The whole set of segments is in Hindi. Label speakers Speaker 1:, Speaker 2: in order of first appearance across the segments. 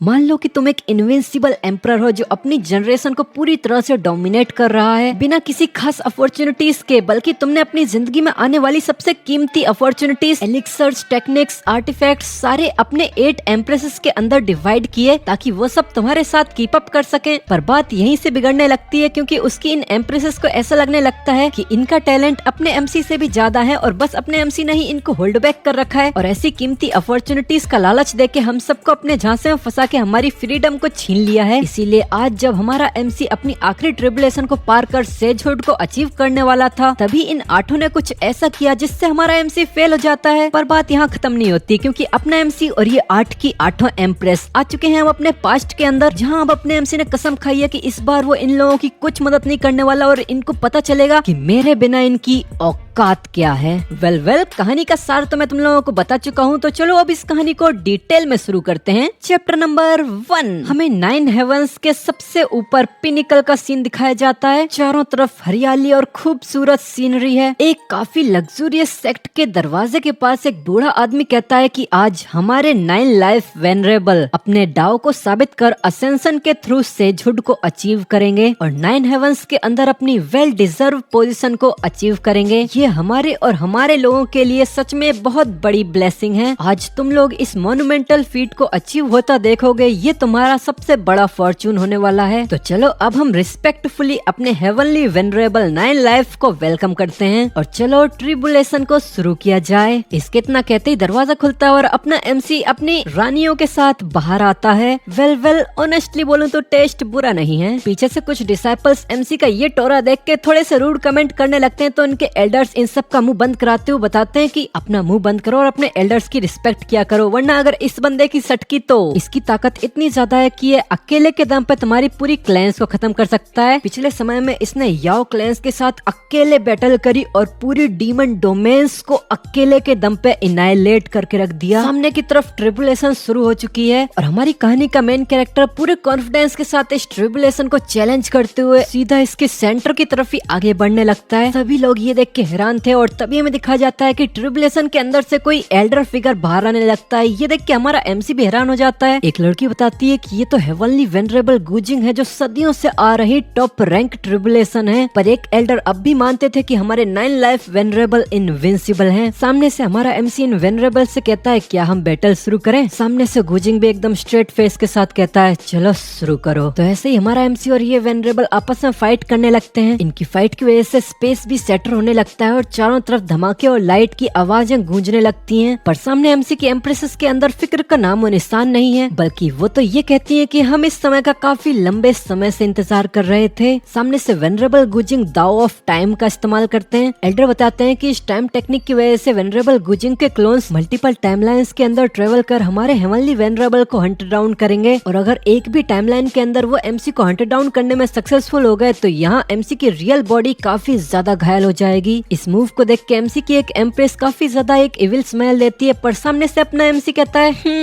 Speaker 1: मान लो कि तुम एक इनविंसिबल एम्परर हो जो अपनी जनरेशन को पूरी तरह से डोमिनेट कर रहा है बिना किसी खास अपॉर्चुनिटीज के, बल्कि तुमने अपनी जिंदगी में आने वाली सबसे कीमती अपॉर्चुनिटीज, एलिक्सर्स, टेक्निक्स, आर्टिफैक्ट्स सारे अपने 8 एम्प्रेसेस के अंदर डिवाइड किए ताकि वो सब तुम्हारे साथ कीप अप कर सके। पर बात यहीं से बिगड़ने लगती है क्योंकि उसकी इन एम्प्रेसेस को ऐसा लगने लगता है कि इनका टैलेंट अपने एमसी से भी ज्यादा है और बस अपने एमसी ने ही इनको होल्ड बैक कर रखा है और ऐसी कीमती अपॉर्चुनिटीज का लालच देके हम सबको अपने झांसे में फंसा के हमारी फ्रीडम को छीन लिया है। इसीलिए आज जब हमारा एमसी अपनी आखिरी ट्रिबुलेशन को पार कर सेजहुड को अचीव करने वाला था, तभी इन 8 ने कुछ ऐसा किया जिससे हमारा एमसी फेल हो जाता है। पर बात यहाँ खत्म नहीं होती क्योंकि अपना एमसी और ये 8 की 8 एम्प्रेस आ चुके हैं हम अपने पास्ट के अंदर, जहाँ अब अपने एमसी ने कसम खाई है कि इस बार वो इन लोगों की कुछ मदद नहीं करने वाला और इनको पता चलेगा कि मेरे बिना इनकी औकात क्या है। वेल कहानी का सार तो मैं तुम लोगों को बता चुका हूँ, तो चलो अब इस कहानी को डिटेल में शुरू करते हैं। चैप्टर नंबर 1, हमें 9 हेवंस के सबसे ऊपर पिनिकल का सीन दिखाया जाता है। चारों तरफ हरियाली और खूबसूरत सीनरी है। एक काफी लग्जूरियस सेक्ट के दरवाजे के पास एक बूढ़ा आदमी कहता है कि आज हमारे 9 लाइफ वेनरेबल अपने डाव को साबित कर असेंशन के थ्रू सेजहुड को अचीव करेंगे और 9 हेवंस के अंदर अपनी वेल डिजर्व पोजीशन को अचीव करेंगे। ये हमारे और हमारे लोगों के लिए सच में बहुत बड़ी ब्लेसिंग है। आज तुम लोग इस मोन्यूमेंटल फीट को अचीव होता देखोगे, ये तुम्हारा सबसे बड़ा फॉर्चून होने वाला है। तो चलो अब हम रिस्पेक्टफुली अपने हेवनली वेनरेबल 9 लाइफ को वेलकम करते हैं और चलो ट्रिबुलेशन को शुरू किया जाए। इसके इतना कहते ही दरवाजा खुलता है और अपना एमसी अपनी रानियों के साथ बाहर आता है। वेल ऑनेस्टली बोलूं तो टेस्ट बुरा नहीं है। पीछे से कुछ डिसाइपल्स एमसी का ये टोरा देख के थोड़े से रूड कमेंट करने लगते हैं, तो इनके एल्डर्स इन सब का मुंह बंद कराते हुए बताते हैं कि अपना मुंह बंद करो और अपने एल्डर्स की रिस्पेक्ट किया करो, वरना अगर इस बंदे की सटकी तो इसकी ताकत इतनी ज्यादा है कि ये अकेले के दम पे तुम्हारी पूरी क्लैंस को खत्म कर सकता है। पिछले समय में इसने याओ क्लैंस के साथ अकेले बैटल करी और पूरी डीमन डोमेन्स को अकेले के दम पे इनाइलेट करके रख दिया। सामने की तरफ ट्रिबुलेशन शुरू हो चुकी है और हमारी कहानी का मेन कैरेक्टर पूरे कॉन्फिडेंस के साथ इस ट्रिबुलेशन को चैलेंज करते हुए सीधा इसके सेंटर की तरफ ही आगे बढ़ने लगता है। सभी लोग ये देख के हैरान थे और तभी हमें दिखाया जाता है कि ट्रिबुलेशन के अंदर से कोई एल्डर फिगर बाहर आने लगता है। ये देख के हमारा एमसी भी हैरान हो जाता है। एक लड़की बताती है कि ये तो हेवनली वेनरेबल गुजिंग है जो सदियों से आ रही टॉप रैंक ट्रिबुलेशन है। पर एक एल्डर अब भी मानते थे कि हमारे 9 लाइफ वेनरेबल इनविंसिबल हैं। सामने से हमारा एमसी इन वेनरेबल से कहता है क्या हम बैटल शुरू करें। सामने से गुजिंग भी एकदम स्ट्रेट फेस के साथ कहता है चलो शुरू करो। तो ऐसे ही हमारा एमसी और ये वेनरेबल आपस में फाइट करने लगते हैं। इनकी फाइट की वजह से स्पेस भी सेटर होने लगता है और चारों तरफ धमाके और लाइट की आवाजें गूंजने लगती हैं। पर सामने एमसी की एम्प्रेसेस के अंदर फिक्र का नामो निशान नहीं है, बल्कि वो तो ये कहती है कि हम इस समय का काफी लंबे समय से इंतजार कर रहे थे। सामने से वेनरेबल गुजिंग दाओ ऑफ टाइम का इस्तेमाल करते हैं। एल्डर बताते हैं कि इस टाइम टेक्निक की वजह से वेनरेबल गुजिंग के क्लोन्स मल्टीपल टाइमलाइंस के अंदर ट्रेवल कर हमारे हेवनली वेनरेबल को हंट डाउन करेंगे और अगर एक भी टाइमलाइन के अंदर वो एमसी को हंट डाउन करने में सक्सेसफुल हो गए तो यहाँ एमसी की रियल बॉडी काफी ज्यादा घायल हो जाएगी। इस मूव को देख के एमसी की एक एम्प्रेस काफी ज्यादा एक इविल स्माइल देती है, पर सामने से अपना एमसी कहता है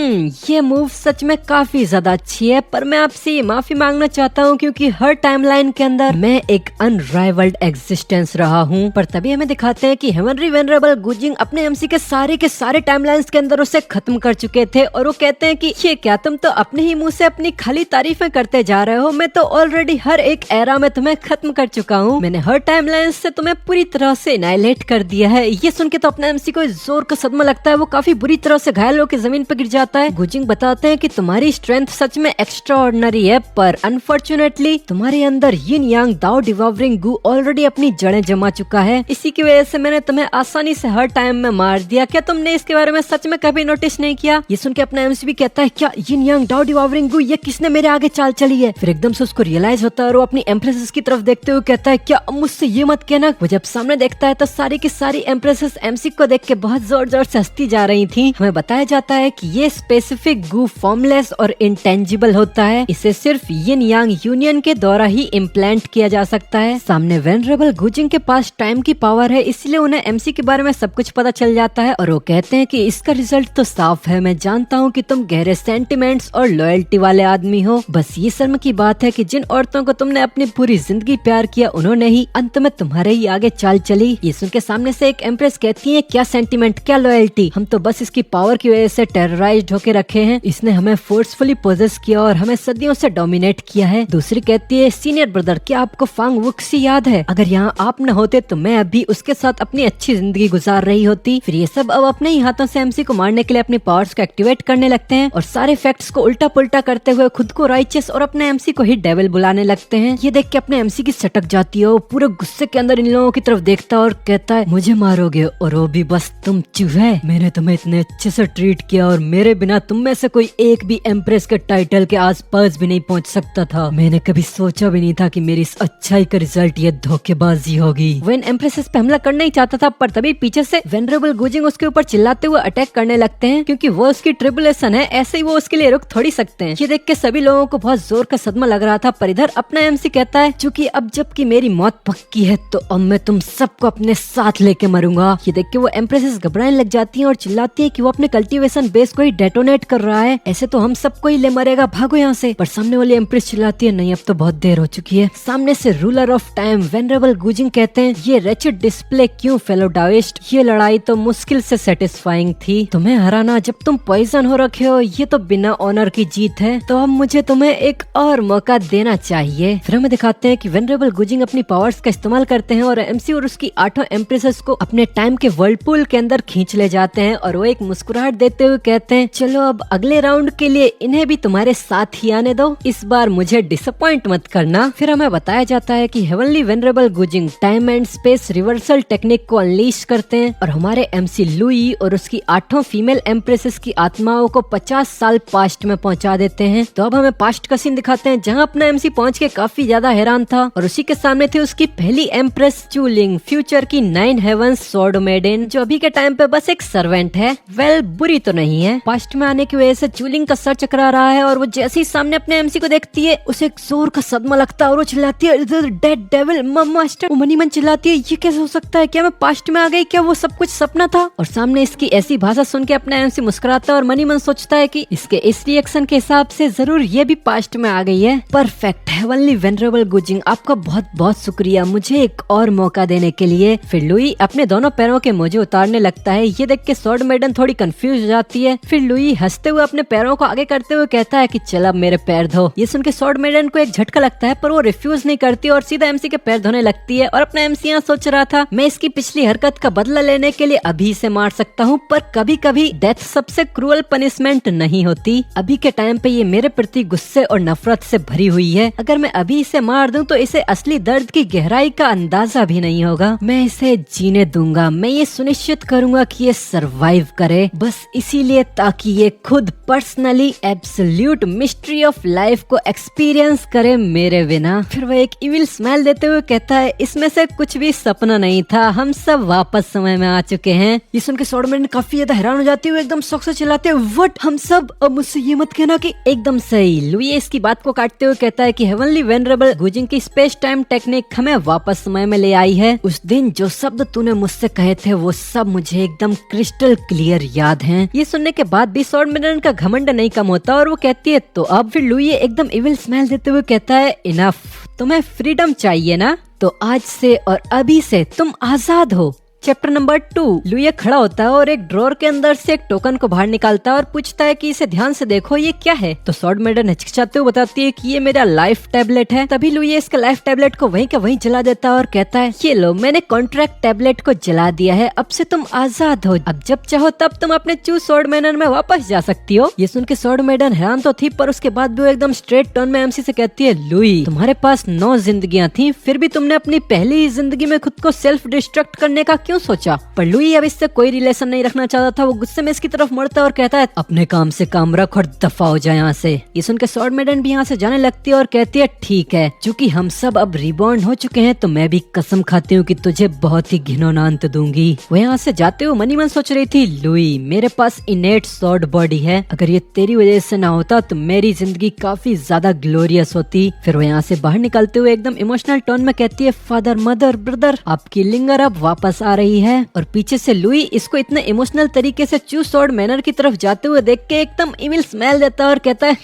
Speaker 1: ये मूव सच में काफी ज्यादा अच्छी है, पर मैं आपसे माफी मांगना चाहता हूँ क्योंकि हर टाइमलाइन के अंदर मैं एक अनराइवल्ड एग्जिस्टेंस रहा हूँ। पर तभी हमें दिखाते हैं कि हेवनली वेनरेबल गुजिंग अपने एमसी के सारे टाइमलाइंस के अंदर उसे खत्म कर चुके थे और वो कहते हैं कि ये क्या तुम तो अपने ही मुंह से अपनी खाली तारीफें करते जा रहे हो। मैं तो ऑलरेडी हर एक एरा में तुम्हें खत्म कर चुका हूँ। मैंने हर टाइमलाइंस से तुम्हें पूरी तरह से इनाइलेट कर दिया है। ये सुन के तो अपना एमसी को जोर का सदमा लगता है। वो काफी बुरी तरह से घायल होकर जमीन पर गिर जाता है। गुजिंग बताते हैं कि तुम्हारी स्ट्रेंथ सच में एक्स्ट्रा ऑर्डिनरी है, पर अनफॉर्चुनेटली तुम्हारे अंदर यिन यांग दाओ डिवॉल्विंग गू ऑलरेडी अपनी जड़ें जमा चुका है। इसी की वजह से मैंने तुम्हें आसानी से हर टाइम में मार दिया। क्या तुमने इसके बारे में सच में कभी नोटिस नहीं किया? ये सुन के अपना एमसी भी कहता है क्या यिन यांग दाओ डिवॉल्विंग गू ये किसने मेरे आगे चाल चली है। फिर एकदम से उसको रियलाइज होता है और वो अपनी एम्प्रेसेस की तरफ देखते हुए कहता है क्या मुझसे ये मत कहना। वो जब सामने देखता है तो सारी की सारी एम्प्रेसेस एमसी को देख के बहुत जोर जोर से हंसती जा रही थी। हमें बताया जाता है कि ये स्पेसिफिक गू फॉर्मलेस और इंटेंजिबल होता है। इसे सिर्फ यिन यांग यूनियन के द्वारा ही इम्प्लांट किया जा सकता है। सामने वेनरेबल गुजिंग के पास टाइम की पावर है, इसलिए उन्हें एमसी के बारे में सब कुछ पता चल जाता है और वो कहते हैं कि इसका रिजल्ट तो साफ है। मैं जानता हूँ कि तुम गहरे सेंटिमेंट्स और लॉयल्टी वाले आदमी हो। बस ये शर्म की बात है कि जिन औरतों को तुमने अपनी पूरी जिंदगी प्यार किया उन्होंने ही अंत में तुम्हारे ही आगे चाल चली। ये सुन के सामने से एक एम्प्रेस कहती है, क्या सेंटीमेंट, क्या लॉयल्टी, हम तो बस इसकी पावर की वजह से टेरराइज्ड होके रखे हैं। इसने हमें फोर्सफुली पोजेस किया और हमें सदियों से डोमिनेट किया है। दूसरी कहती है, सीनियर ब्रदर, क्या आपको फांग वुक्सी याद है? अगर यहाँ आप न होते तो मैं अभी उसके साथ अपनी अच्छी जिंदगी गुजार रही होती। फिर ये सब अब अपने ही हाथों से एमसी को मारने के लिए अपनी पावर्स को एक्टिवेट करने लगते हैं और सारे फैक्ट्स को उल्टा पुल्टा करते हुए खुद को राइचियस और अपने एमसी को ही डेविल बुलाने लगते हैं। ये देख के अपने एमसी की सटक जाती है। वो पूरे गुस्से के अंदर इन लोगों की तरफ देखता है और कहता है, मुझे मारोगे और वो भी बस तुम चूहे? मैंने तुम्हें इतने अच्छे से ट्रीट किया और मेरे बिना तुम में से कोई एक भी एम्प्रेस के टाइटल के आसपास भी नहीं पहुंच सकता था। मैंने कभी सोचा भी नहीं था कि मेरी इस अच्छाई का रिजल्ट ये धोखेबाजी होगी। वेन एम्प्रेसेस पे हमला करना ही चाहता था, पर तभी पीछे से वेनरेबल गुजिंग उसके ऊपर चिल्लाते हुए अटैक करने लगते हैं, क्योंकि वो उसकी ट्रिबुलेशन है, ऐसे ही वो उसके लिए रुक थोड़ी सकते हैं। ये देख के सभी लोगों को बहुत जोर का सदमा लग रहा था, पर इधर अपना एमसी कहता है, चूंकि अब जबकि मेरी मौत पक्की है तो अब मैं तुम सबको अपने साथ लेके मरूंगा। ये देख के वो एम्प्रेसेस घबराने लग जाती हैं और चिल्लाती है कि वो अपने कल्टीवेशन बेस को ही डेटोनेट कर रहा है, ऐसे तो हम सबको ही ले मरेगा, भागो यहाँ से। पर सामने वाली एम्प्रेस चिल्लाती है, नहीं अब तो बहुत देर हो चुकी है। सामने से रूलर ऑफ टाइम वेनरेबल गुजिंग कहते हैं, ये रेचेड डिस्प्ले क्यों फेलो डाविस्ट, ये लड़ाई तो मुश्किल से सेटिस्फाइंग थी, तुम्हें हराना जब तुम पॉइजन हो रखे हो ये तो बिना ऑनर की जीत है, तो अब मुझे तुम्हें एक और मौका देना चाहिए। फिर हमें दिखाते हैं कि वेनरेबल गुजिंग अपनी पावर्स का इस्तेमाल करते हैं और एमसी और उसकी 8 एम्प्रेसेस को अपने टाइम के वर्लपूल के अंदर खींच ले जाते हैं और वो एक मुस्कुराहट देते हुए कहते हैं, चलो अब अगले राउंड के लिए इन्हें भी तुम्हारे साथ ही आने दो, इस बार मुझे डिसअपॉइंट मत करना। फिर हमें बताया जाता है कि heavenly venerable gazing time and space reversal technique को अनलीश करते हैं और हमारे एमसी लुई और उसकी 8 फीमेल एम्प्रेसेस की आत्माओं को 50 साल पास्ट में पहुंचा देते हैं। तो अब हमें पास्ट का सीन दिखाते हैं, जहां अपना एमसी पहुंच के काफी ज्यादा हैरान था और उसी के सामने थी उसकी पहली एम्प्रेस चूलिंग, फ्यूचर की 9 हेवंस स्वॉर्ड मेडन, जो अभी के टाइम पे बस एक सर्वेंट है। वेल बुरी तो नहीं है। पास्ट में आने की वजह से चूलिंग का सर चकरा रहा है और वो जैसे ही सामने अपने एमसी को देखती है उसे एक जोर का सदमा लगता है और वो चिल्लाती है, डेड डेविल मास्टर। वो मनी मन चिल्लाती है, ये कैसे हो सकता है, क्या मैं पास्ट में आ गई, क्या वो सब कुछ सपना था? और सामने इसकी ऐसी भाषा सुन के अपना एमसी मुस्कुराता है और मनी मन सोचता है कि इसके इस रिएक्शन के हिसाब से जरूर ये भी पास्ट में आ गई है। परफेक्ट हेवनली वेनरेबल गुजिंग, आपका बहुत बहुत शुक्रिया मुझे एक और मौका देने के लिए। फिर लुई अपने दोनों पैरों के मोजे उतारने लगता है। ये देख के स्वॉर्ड मेडन थोड़ी कंफ्यूज हो जाती है। फिर लुई हंसते हुए अपने पैरों को आगे करते हुए कहता है कि चल अब मेरे पैर धो। ये सुन के स्वॉर्ड मेडन को एक झटका लगता है, पर वो रिफ्यूज नहीं करती और सीधा एमसी के पैर धोने लगती है। और अपना एमसी यहाँ सोच रहा था, मैं इसकी पिछली हरकत का बदला लेने के लिए अभी से मार सकता हूँ, पर कभी कभी डेथ सबसे क्रूअल पनिशमेंट नहीं होती। अभी के टाइम पे ये मेरे प्रति गुस्से और नफरत से भरी हुई है, अगर मैं अभी इसे मार दूं तो इसे असली दर्द की गहराई का अंदाजा भी नहीं होगा। मैं इसे जीने दूंगा, मैं ये सुनिश्चित करूंगा कि ये सरवाइव करे, बस इसीलिए ताकि ये खुद personally absolute mystery of life को एक्सपीरियंस करे मेरे बिना। फिर वो एक इविल स्माइल देते हुए कहता है, इसमें से कुछ भी सपना नहीं था, हम सब वापस समय में आ चुके हैं। ये सुन के स्वॉर्डमैन काफी ज्यादा हैरान हो जाती है, एकदम शौक से चिल्लाते हैं, व्हाट, हम सब? अब मुझसे ये मत कहना कि एकदम सही। लुई इसकी बात को काटते हुए कहता है कि हेवनली वेनरेबल गुजिंग की स्पेस टाइम टेक्निक हमें वापस समय में ले आई है। उस दिन जो शब्द तूने मुझसे कहे थे वो सब मुझे एकदम क्रिस्टल क्लियर याद हैं। ये सुनने के बाद भी स्वॉर्डमैन का घमंड नहीं कम होता और वो कहती है, तो अब? फिर लुई एकदम इविल स्माइल देते हुए कहता है, इनफ, तुम्हें फ्रीडम चाहिए ना, तो आज से और अभी से तुम आजाद हो। Chapter number 2। लुई खड़ा होता है और एक ड्रॉर के अंदर से एक टोकन को बाहर निकालता है और पूछता है कि इसे ध्यान से देखो, ये क्या है? तो स्वॉर्ड मेडन हिचकिचाते हुए बताती है कि ये मेरा लाइफ टैबलेट है। तभी लुई इसका लाइफ टैबलेट को वहीं का वहीं जला देता है और कहता है, ये लो, मैंने कॉन्ट्रैक्ट टैबलेट को जला दिया है, अब से तुम आजाद हो, अब जब चाहो तब तुम अपने चू स्वॉर्ड मेडन में वापस जा सकती हो। ये सुन के स्वॉर्ड मेडन हैरान तो थी, पर उसके बाद भी वो एकदम स्ट्रेट टोन में एमसी से कहती है, लुई, तुम्हारे पास 9 जिंदगियां थी, फिर भी तुमने अपनी पहली जिंदगी में खुद को सेल्फ डिस्ट्रक्ट करने का क्यों सोचा? पर लुई अब इससे कोई रिलेशन नहीं रखना चाहता था। वो गुस्से में इसकी तरफ मुड़ता है और कहता है, अपने काम से काम रख और दफा हो जाए यहाँ से। ये सुन के स्वॉर्ड मेडन भी यहाँ से जाने लगती है और कहती है, ठीक है, चूंकि हम सब अब रिबॉर्न हो चुके हैं तो मैं भी कसम खाती हूँ कि तुझे बहुत ही घिनौना अंत दूंगी। वो यहाँ से जाते हुए मनी मन सोच रही थी, लुई, मेरे पास इनेट स्वॉर्ड बॉडी है, अगर ये तेरी वजह से ना होता तो मेरी जिंदगी काफी ज्यादा ग्लोरियस होती। फिर वो यहाँ से बाहर निकलते हुए एकदम इमोशनल टोन में कहती है, फादर, मदर, ब्रदर, आपकी लिंगर अब वापस आ रही है और पीछे से लुई इसको इतने इमोशनल तरीके से चू सॉर्ड मैनर की तरफ जाते हुए देख के एकदम इविल स्मेल देता है और कहता है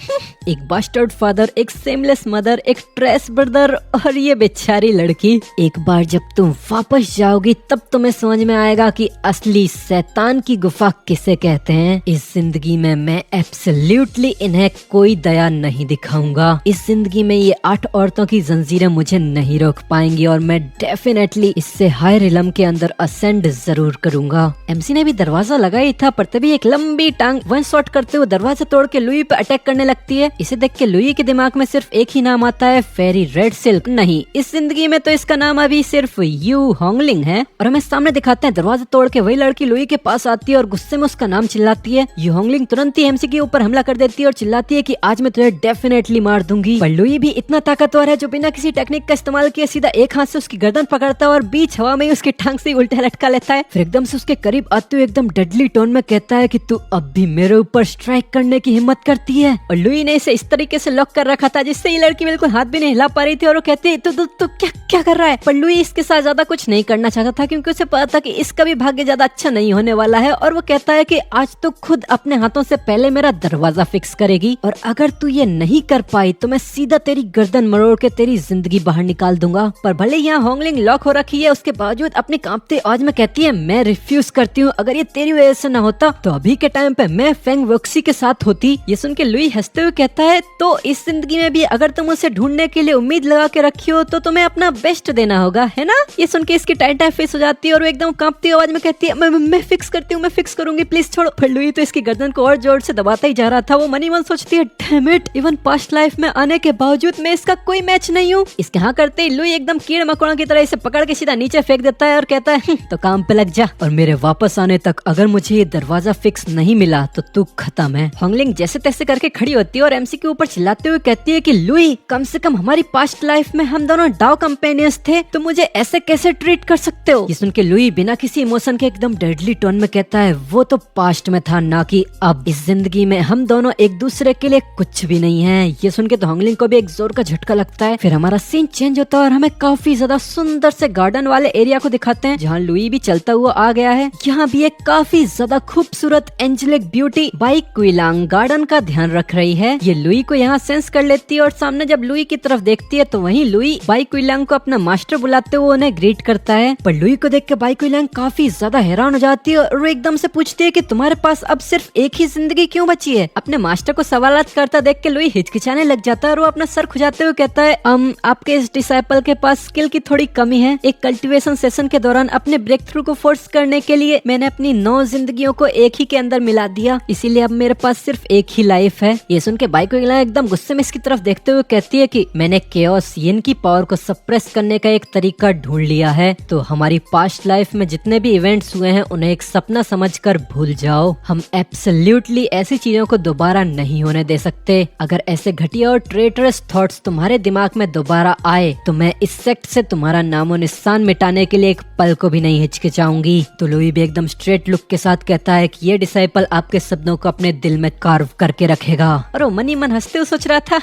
Speaker 1: एक बास्टर्ड फादर, एक सेमलेस मदर, एक ट्रेस ब्रदर और ये बेचारी लड़की। एक बार जब तुम वापस जाओगी तब तुम्हें समझ में आएगा कि असली शैतान की गुफा किसे कहते हैं। इस जिंदगी में मैं एब्सोल्युटली इन्हें कोई दया नहीं दिखाऊंगा। इस जिंदगी में ये 8 औरतों की जंजीरें मुझे नहीं रोक पाएंगी और मैं डेफिनेटली इससे हाई रिलम के अंदर असेंड जरूर करूंगा। एमसी ने भी दरवाजा लगा ही था पर तभी एक लंबी टांग वन शॉट करते हुए दरवाजा तोड़ के लुई पे अटैक करने लगती है। इसे देख के लुई के दिमाग में सिर्फ एक ही नाम आता है, फेरी रेड सिल्क। नहीं, इस जिंदगी में तो इसका नाम अभी सिर्फ यू होंगलिंग है। और हमें सामने दिखाते हैं दरवाजा तोड़ के वही लड़की लुई के पास आती है और गुस्से में उसका नाम चिल्लाती है। यू होंगलिंग तुरंत ही एमसी के ऊपर हमला कर देती है और चिल्लाती है कि आज मैं तुझे डेफिनेटली मार दूंगी। पर लुई भी इतना ताकतवर है जो बिना किसी टेक्निक का इस्तेमाल किए सीधा एक हाथ से उसकी गर्दन पकड़ता है और बीच हवा में उसकी टांग से उल्टा लटका लेता है। फिर एकदम से उसके करीब आते हुए एकदम डेडली टोन में कहता है कि तू अब भी मेरे ऊपर स्ट्राइक करने की हिम्मत करती है। और लुई ने इसे इस तरीके से लॉक कर रखा था जिससे ये लड़की बिल्कुल हाथ भी नहीं हिला पा रही थी और वो कहती है तो क्या कर रहा है। पर लुई इसके साथ ज्यादा कुछ नहीं करना चाहता था क्योंकि उसे पता था कि इसका भी भाग्य ज्यादा अच्छा नहीं होने वाला है। और वो कहता है कि आज तो खुद अपने हाथों से पहले मेरा दरवाजा फिक्स करेगी और अगर तू ये नहीं कर पाई तो मैं सीधा तेरी गर्दन मरोड़ के तेरी जिंदगी बाहर निकाल दूंगा। पर भले यहाँ होंगलिंग लॉक हो रखी है उसके बावजूद अपनी कांपती आवाज में कहती है मैं रिफ्यूज करती हूँ। अगर ये तेरी वजह से न होता तो अभी के टाइम पे मैं फेंग वोक्सी के साथ होती। ये सुन के लुई हंसते हुए कहता है तो इस जिंदगी में भी अगर तुम उसे ढूंढने के लिए उम्मीद लगा के रखी हो तो तुम्हें अपना बेस्ट देना होगा, है ना। ये सुन के इसकी टाइट फेस हो जाती है और वो एकदम कांपती आवाज में कहती है मैं फिक्स करती हूँ, मैं फिक्स करूंगी, प्लीज छोड़ो। पर लुई तो इसकी गर्दन को और जोर से दबाता ही जा रहा था। वो मनी मन सोचती है damn it, even past life में आने के बावजूद मैं इसका कोई मैच नहीं हूँ। इसके हाँ करते ही लुई एकदम कीड़े मकोड़ों की तरह इसे पकड़ के सीधा नीचे फेंक देता है और कहता है तो काम पे लग जा और मेरे वापस आने तक अगर मुझे ये दरवाजा फिक्स नहीं मिला तो तू खत्म है। होंगलिंग जैसे तैसे करके खड़ी होती है और एमसी के ऊपर चिल्लाते हुए कहती है कि लुई कम से कम हमारी पास्ट लाइफ में हम दोनों डाउ कंपेनियंस थे, तो मुझे ऐसे कैसे ट्रीट कर सकते हो। ये सुन के लुई बिना किसी इमोशन के एकदम डेडली टोन में कहता है वो तो पास्ट में था ना कि अब। इस जिंदगी में हम दोनों एक दूसरे के लिए कुछ भी नहीं है। ये सुन के तो होंगलिंग को भी एक जोर का झटका लगता है। फिर हमारा सीन चेंज होता है और हमें काफी ज्यादा सुंदर से गार्डन वाले एरिया को दिखाते हैं जहाँ लुई भी चलता हुआ आ गया है। यहाँ भी एक काफी ज्यादा खूबसूरत एंजेलिक ब्यूटी बाई क्विलांग गार्डन का ध्यान रख रही है। ये लुई को यहाँ सेंस कर लेती है और सामने जब लुई की तरफ देखती है तो वहीं लुई बाई क्विलांग को अपना मास्टर बुलाते हुए उन्हें ग्रीट करता है। पर लुई को देख के बाई क्विलांग काफी ज्यादा हैरान हो जाती है और वो एकदम से पूछती है कि तुम्हारे पास अब सिर्फ एक ही जिंदगी क्यों बची है। अपने मास्टर को सवालात करता देख के लुई हिचकिचाने लग जाता है और वो अपना सर खुजाते हुए कहता है आपके इस डिसाइपल के पास स्किल की थोड़ी कमी है। एक कल्टीवेशन सेशन के दौरान अपने ब्रेक थ्रू को फोर्स करने के लिए मैंने अपनी 9 जिंदगियों को एक ही के अंदर मिला दिया, इसीलिए अब मेरे पास सिर्फ एक ही लाइफ है। ये सुन के बाई क्विलांग एकदम गुस्से में इसकी तरफ देखते हुए कहती है कि मैंने केओस यिन की पावर को सप्रेस करने का एक तरीका ढूंढ लिया है, तो हमारी पास्ट लाइफ में जितने भी इवेंट्स हुए हैं उन्हें एक सपना समझकर भूल जाओ। हम एब्सोल्युटली ऐसी चीजों को दोबारा नहीं होने दे सकते। अगर ऐसे घटिया और ट्रेटरस थॉट्स तुम्हारे दिमाग में दोबारा आए तो मैं इस सेक्ट से तुम्हारा नामो निशान मिटाने के लिए एक पल को भी नहीं हिचकिचाऊंगी। तो लुई भी एकदम स्ट्रेट लुक के साथ कहता है कि ये डिसाइपल आपके शब्दों को अपने दिल में कार्व करके रखेगा। और वो मनी मन हंसते हुए सोच रहा था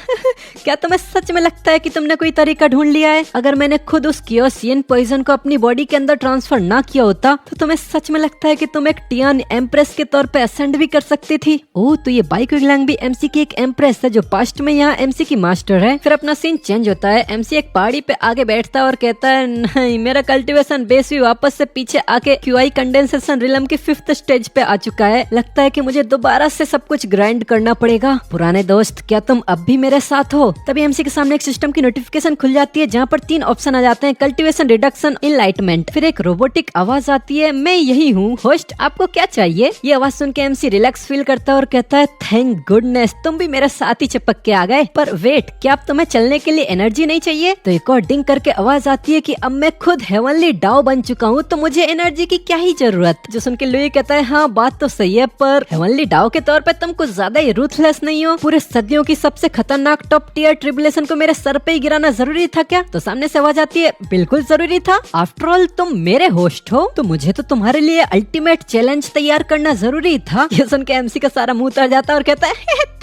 Speaker 1: क्या तुम्हें सच में लगता है कि तुमने कोई तरीका ढूंढ लिया है। अगर मैंने खुद उस केओस यिन पॉइजन को अपनी बॉडी के अंदर ट्रांसफर ना किया होता तो तुम्हें सच में लगता है कि तुम एक टियान एम्प्रेस के तौर पे असेंड भी कर सकती थी। ओह, तो ये बाई क्विलांग भी एमसी की एक एम्प्रेस है जो पास्ट में यहाँ एमसी की मास्टर है। फिर अपना सीन चेंज होता है। एमसी एक पहाड़ी पे आगे बैठता है और कहता है नहीं, मेरा कल्टीवेशन बेस भी वापस से पीछे आके क्यूआई कंडेंसेशन रिलम की 5th स्टेज पे आ चुका है। लगता है कि मुझे दोबारा से सब कुछ ग्राइंड करना पड़ेगा। पुराने दोस्त, क्या तुम अब भी मेरे साथ हो। तभी एमसी के सामने एक सिस्टम की नोटिफिकेशन खुल जाती है जहाँ पर 3 ऑप्शन आ जाते हैं, कल्टीवेशन, रिडक्शन, इनलाइटमेंट। फिर एक रोबोटिक आवाज आती है, मैं यही हूँ होस्ट, आपको क्या चाहिए। ये आवाज सुन के एमसी रिलैक्स फील करता है और कहता है थैंक गुडनेस, तुम भी मेरे साथ ही चिपक के आ गए। पर वेट, क्या अब तुम्हें चलने के लिए एनर्जी नहीं चाहिए। तो एक और डिंग करके आवाज आती है कि अब मैं खुद हेवनली डाउ बन चुका हूँ तो मुझे एनर्जी की क्या ही जरूरत। जो सुन के लुई कहता है हाँ बात तो सही है, पर हेवनली डाउ के तौर पे तुम कुछ ज्यादा ही रूथलेस नहीं हो। पूरे सदियों की सबसे खतरनाक टॉप टियर ट्रिबुलेशन को मेरे सर पे ही गिराना जरूरी था क्या। तो सामने से आवाज आती है बिल्कुल जरूरी था, आफ्टर ऑल तुम मेरे होस्ट हो तो मुझे तो तुम्हारे लिए अल्टीमेट चैलेंज तैयार करना जरूरी था। ये सुन के एमसी का सारा मुंह उतर जाता है और कहता है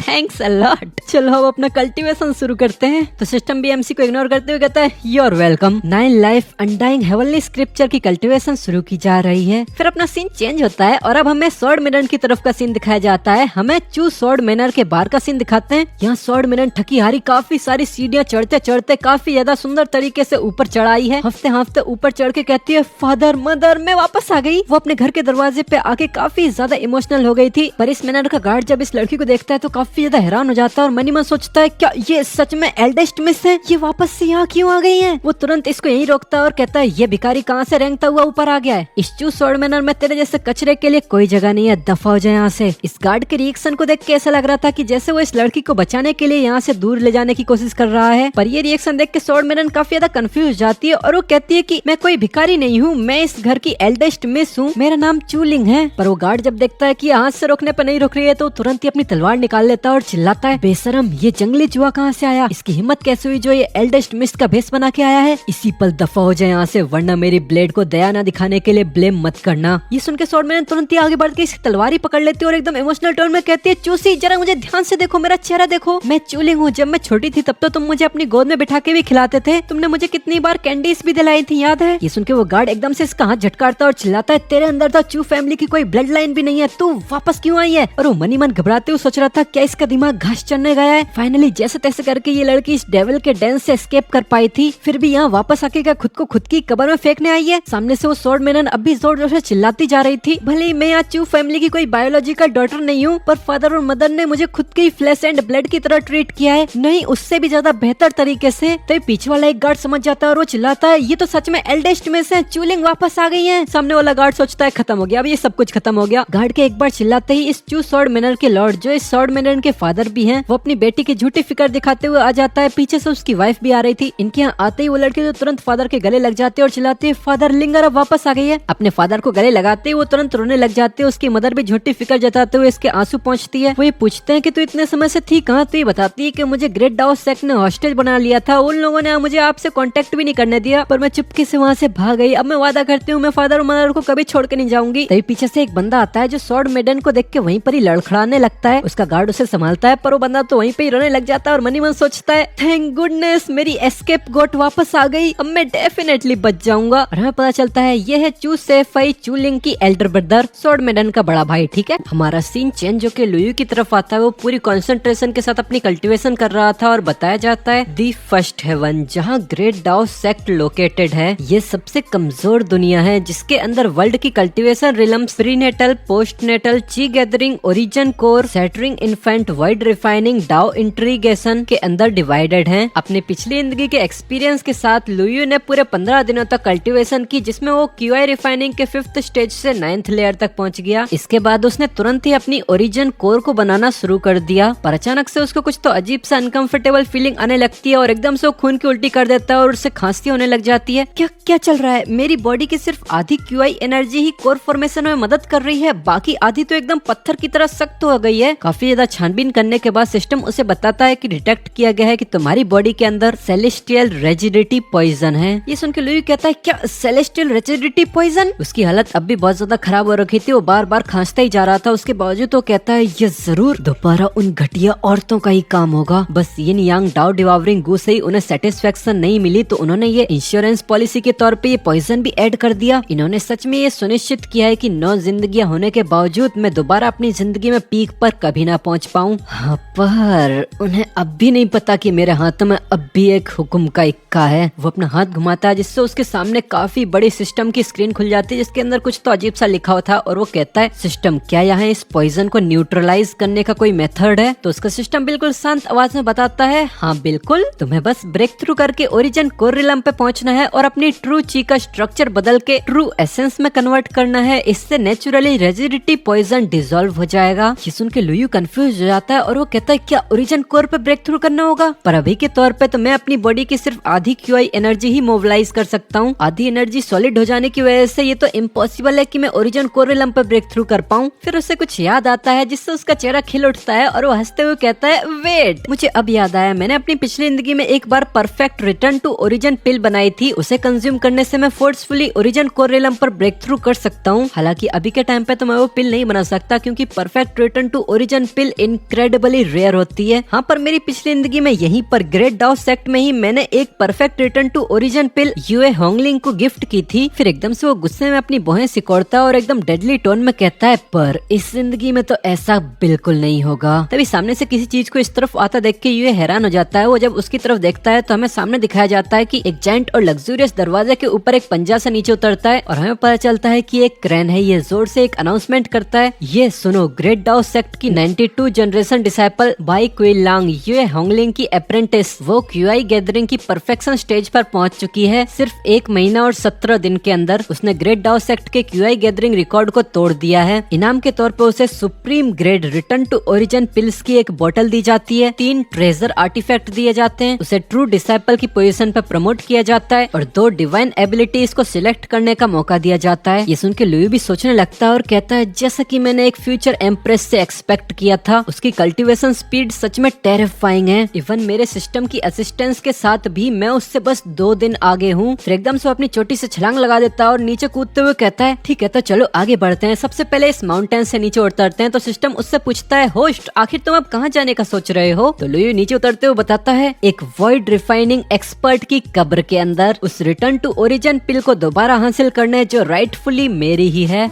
Speaker 1: थैंक्स अ लॉट। चलो अब अपना कल्टीवेशन शुरू करते हैं। तो सिस्टम भी एमसी को इग्नोर करते हुए कहता है you are welcome. 9 life undying heavenly scripture की कल्टीवेशन शुरू की जा रही है। फिर अपना सीन चेंज होता है और अब हमें स्वॉर्ड मिनन की तरफ का सीन दिखाया जाता है। हमें चू स्वॉर्ड मैनर के बाहर का सीन दिखाते हैं। यहाँ स्वॉर्ड मिनन ठकी हारी काफी सारी सीढ़ियाँ चढ़ते चढ़ते काफी ज्यादा सुंदर तरीके से ऊपर चढ़ाई है। हफ्ते हफ्ते ऊपर चढ़ के कहती है फादर मदर मैं वापस आ गई। वो अपने घर के दरवाजे पे आके काफी ज्यादा इमोशनल हो गई थी। पर इस मैनर का गार्ड जब इस लड़की को देखता है तो काफी ज्यादा हैरान हो जाता है और मनी मन सोचता है क्या ये सच में एल्डेस्ट मिस है, ये वापस से यहाँ क्यों आ गई है। वो तुरंत इसको यहीं रोकता है और कहता है ये भिखारी कहाँ से रेंगता हुआ ऊपर आ गया है। इस चू स्वॉर्ड मैनर में तेरे जैसे कचरे के लिए कोई जगह नहीं है, दफा हो जाए यहाँ से। इस गार्ड के रिएक्शन को देख के ऐसा लग रहा था कि जैसे वो इस लड़की को बचाने के लिए यहाँ से दूर ले जाने की कोशिश कर रहा है। पर ये रिएक्शन देख के स्वॉर्ड मैनर काफी ज्यादा कंफ्यूज जाती है और वो कहती है कि मैं कोई भिखारी नहीं हूँ, मैं इस घर की एल्डेस्ट मिस हूँ, मेरा नाम चूलिंग है। पर वो गार्ड जब देखता है कि हाथ से रोकने पर नहीं रोक रही है तो तुरंत ही अपनी तलवार निकाल लेता है और चिल्लाता है बेशरम ये जंगली चूहा कहाँ से आया, इसकी हिम्मत कैसे हुई जो ये एल्डेस्ट मिस का भेष बना के आया है। इसी पल दफा हो जाए यहाँ से वरना मेरी ब्लेड को दया न दिखाने के लिए ब्लेम मत करना। ये सुन के स्वॉर्ड मैनर तुरंत ही आगे बढ़ के इसकी तलवार ही पकड़ लेती है और एकदम इमोशनल टोन में कहती है चूसी जरा मुझे ध्यान से देखो, मेरा चेहरा देखो, मैं चूलिंग हूँ। जब मैं छोटी थी तब तो तुम मुझे अपनी गोद में बिठा के भी खिलाते थे, तुमने मुझे कितनी बार कैंडीज भी दिलाई थी याद है। ये सुन के वो गार्ड एकदम से इसका हाथ झटकारता है और चिल्लाता है तेरे अंदर तो चू फैमिली की कोई ब्लड लाइन भी नहीं है, तू वापस क्यों आई है। और वो मनी मन घबराते हुए सोच रहा था क्या इसका दिमाग घास चढ़ने गया है। फाइनली जैसे तैसे करके ये लड़की इस डेविल के डेंस से एस्केप कर पाई थी, फिर भी यहाँ वापस आके क्या खुद को खुद की कब्र में फेंकने आई है। सामने से वो स्वॉर्ड मैनर अब भी जोर जोर से चिल्लाती जा रही थी भले ही मैं यहाँ चू फैमिली की कोई बायोलॉजिकल डॉटर नहीं हूँ, पर फादर और मदर ने मुझे खुद की फ्लैश एंड ब्लड की तरह ट्रीट किया है, नहीं उससे भी ज्यादा बेहतर तरीके से। तो पीछे वाला एक गार्ड समझ जाता है और वो चिल्लाता है ये तो सच में एल्डेस्ट में से चूलिंग वापस आ गई है। सामने वाला गार्ड सोचता है खत्म हो गया, अब ये सब कुछ खत्म हो गया। गार्ड के एक बार चिल्लाते ही इस चू स्वॉर्ड मैनर के लॉर्ड जो इस स्वॉर्ड मैनर के फादर भी हैं, वो अपनी बेटी की झूठी फिक्र दिखाते हुए आ जाता है। पीछे से उसकी वाइफ भी आ रही थी। इनके यहाँ आते ही वो लड़की तो तुरंत फादर के गले लग जाते और चिल्लाते फादर लिंगर अब वापस आ गई है। अपने फादर को गले लगाते ही वो तुरंत रोने लग जाते हैं। उसकी मदर भी झूठी फिक्र जताते हुए इसके आंसू पहुंचती है। वो ये पूछते हैं कि तू इतने समय से थी कहाँ। तो ये बताती है कि मुझे ग्रेट डाउस सेक्ट ने हॉस्टेज बना लिया था, उन लोगों ने मुझे आपसे कांटेक्ट भी नहीं करने दिया, पर मैं चुपके से वहाँ से भाग गई। अब मैं वादा करती हूँ मैं फादर और मदर को कभी छोड़ के नहीं जाऊंगी। तभी पीछे से एक बंदा आता है जो स्वॉर्ड मेडन को देख के वहीं पर ही लड़खड़ाने लगता है। उसका गार्ड उसे संभालता है पर वो बंदा तो वहीं पे ही रोने लग जाता है और मनी मन सोचता है थैंक गुडनेस मेरी एस्केप गोट वापस आ गई, अब मैं डेफिनेटली बच जाऊंगा। और हमें पता चलता है ये है चू सेफाई चूलिंग की एल्डर ब्रदर, स्वॉर्ड मेडन का बड़ा भाई। ठीक है, हमारा सीन चेंज जो के लुयू की तरफ आता है। वो पूरी कंसंट्रेशन के साथ अपनी कल्टीवेशन कर रहा था और बताया जाता है दी फर्स्ट हेवन जहाँ ग्रेट डाउस सेक्ट लोकेटेड है, ये सबसे कमजोर दुनिया है जिसके अंदर वर्ल्ड की कल्टीवेशन रिलम्स प्रीनेटल, पोस्टनेटल, ची गैदरिंग, ओरिजिन कोर, सेटरिंग इन्फेंट, वाइड रिफाइनिंग, डाउ इंट्रीगेशन के अंदर डिवाइडेड हैं। अपने पिछली जिंदगी के एक्सपीरियंस के साथ लुयू ने पूरे 15 दिनों तक कल्टीवेशन की जिसमें वो क्यूआई रिफाइनिंग के 5th स्टेज से 9th लेयर तक पहुंच गया। इसके बाद उसने तुरंत ही अपनी ओरिजिन कोर को बनाना शुरू कर दिया। पर अचानक से उसको कुछ तो अजीब सा अनकंफर्टेबल फीलिंग आने लगती है और एकदम से वो खून की उल्टी कर देता है और उससे खांसी होने लग जाती है। क्या क्या चल रहा है, मेरी बॉडी की सिर्फ आधी क्यूआई एनर्जी ही कोर फॉर्मेशन में मदद कर रही है, बाकी आधी तो एकदम पत्थर की तरह सख्त हो गई है। काफी ज्यादा छानबीन करने के बाद सिस्टम उसे बताता है कि डिटेक्ट किया गया है कि तुम्हारी बॉडी के अंदर सेलेस्टियल रेजिडिटी पॉइजन है। ये सुन के लुई कहता है क्या सेलेस्टियल रेजिडिटी पॉइजन। उसकी हालत अब भी बहुत ज्यादा खराब हो रखी थी, वो बार बार खांसता ही जा रहा था। उसके बावजूद तो कहता है ये जरूर दोबारा उन घटिया औरतों का ही काम होगा। बस यिन यांग डाउ डिवावरिंग गू से ही उन्हें सेटिस्फेक्शन नहीं मिली तो उन्होंने ये इंश्योरेंस पॉलिसी के तौर पे ये पॉइजन भी ऐड कर दिया। इन्होंने सच में ये सुनिश्चित किया है कि 9 जिंदगियां होने के बावजूद मैं दोबारा अपनी जिंदगी में पीक पर कभी ना पहुंच पाऊं। हाँ, पर उन्हें अब भी नहीं पता कि मेरे हाथ में अब भी एक हुक्म का इक्का है। वो अपना हाथ घुमाता है जिससे उसके सामने काफी बड़ी सिस्टम की स्क्रीन खुल जाती है जिसके अंदर कुछ तो अजीब सा लिखा हुआ था और वो कहता है सिस्टम क्या यहाँ इस पॉइजन को न्यूट्रलाइज करने का कोई मेथड है। तो उसका सिस्टम बिल्कुल शांत आवाज में बताता है हाँ बिल्कुल, तुम्हें बस ब्रेक थ्रू करके ओरिजिन कोर रिलम पे पहुंचना है और अपनी ट्रू ची का स्ट्रक्चर बदल के ट्रू एसेंस में कन्वर्ट करना है। इससे नेचुरली रेजिडिटी पॉइजन डिसॉल्व हो जाएगा। ये सुन के लुयू कंफ्यूज हो जाता है और वो कहता है क्या ओरिजिन कोर पे ब्रेक थ्रू करना होगा। पर अभी के तौर पे तो मैं अपनी बॉडी की सिर्फ आधी क्यूआई एनर्जी ही मोबिलाइज कर सकता हूँ। आधी एनर्जी सॉलिड हो जाने की वजह से ये तो इम्पॉसिबल है कि मैं ओरिजिन कोर रिलम पे ब्रेक थ्रू कर पाऊँ। फिर उसे कुछ याद आता है जिससे उसका चेहरा खिल उठता है और वो हंसते हुए कहता है वेट, मुझे अब याद आया, मैंने अपनी पिछली जिंदगी में एक बार परफेक्ट रिटर्न टू ओरिजिन पिल बनाई थी। उसे कंज्यूम करने से मैं फोर्सफुली ओरिजिन कोर रिलम पर ब्रेक थ्रू कर सकता हूँ। हालांकि अभी के टाइम पे तो मैं वो पिल नहीं बना सकता क्योंकि perfect return to origin pill इन इनक्रेडिबली रेयर होती है। हाँ, पर मेरी पिछली जिंदगी में यहीं पर ग्रेट डाउ सेक्ट में ही मैंने एक perfect return to origin pill Yue Hongling को गिफ्ट की थी। फिर एकदम से वो गुस्से में अपनी भौहें सिकोड़ता है और एकदम डेडली टोन में कहता है, पर इस जिंदगी में तो ऐसा बिल्कुल नहीं होगा। तभी सामने से किसी चीज को इस तरफ आता देख के यूए हैरान हो जाता है। वो जब उसकी तरफ देखता है तो हमें सामने दिखाया जाता है कि एक जायंट और लग्जूरियस दरवाजे के ऊपर एक पंजा से नीचे उतरता है और हमें पता चलता है कि एक क्रेन है। ये जोर से एक अनाउंसमेंट करता है, ये सुनो, ग्रेट डाउ सेक्ट की 92 जनरेशन डिसाइपल बाई क्विल लांग यूए होंगलिंग की अप्रेंटिस, वो क्यूआई गैदरिंग की परफेक्शन स्टेज पर पहुंच चुकी है। सिर्फ 1 महीना और 17 दिन के अंदर उसने ग्रेट डाउ सेक्ट के क्यूआई गैदरिंग रिकॉर्ड को तोड़ दिया है। इनाम के तौर पर उसे supreme grade return to origin pills की एक बोतल दी जाती है, 3 ट्रेजर आर्टिफैक्ट दिए जाते हैं, उसे ट्रू डिसाइपल की पोजीशन पर प्रमोट किया जाता है और 2 डिवाइन एबिलिटीज को सिलेक्ट करने का मौका दिया जाता है। ये सुन के लुई भी सोचने लगता है और कहता है, जैसा कि मैंने एक फ्यूचर एम्प्रेस से एक्सपेक्ट किया था, उसकी कल्टीवेशन स्पीड सच में टेरिफाइंग है। इवन मेरे सिस्टम की असिस्टेंस के साथ भी मैं उससे बस 2 दिन आगे हूँ। फिर एकदम से अपनी चोटी से छलांग लगा देता है और नीचे कूदते हुए कहता है, ठीक है तो चलो आगे बढ़ते हैं। सबसे पहले इस माउंटेन से नीचे उतरते हैं। तो सिस्टम उससे पूछता है, होस्ट आखिर तुम अब कहाँ जाने का सोच रहे हो? तो लुई नीचे उतरते हुए बताता है, एक वॉइड रिफाइनिंग एक्सपर्ट की कब्र के अंदर उस रिटर्न टू ओरिजिन पिल को दोबारा हासिल करने जो राइटफुली मेरी ही है।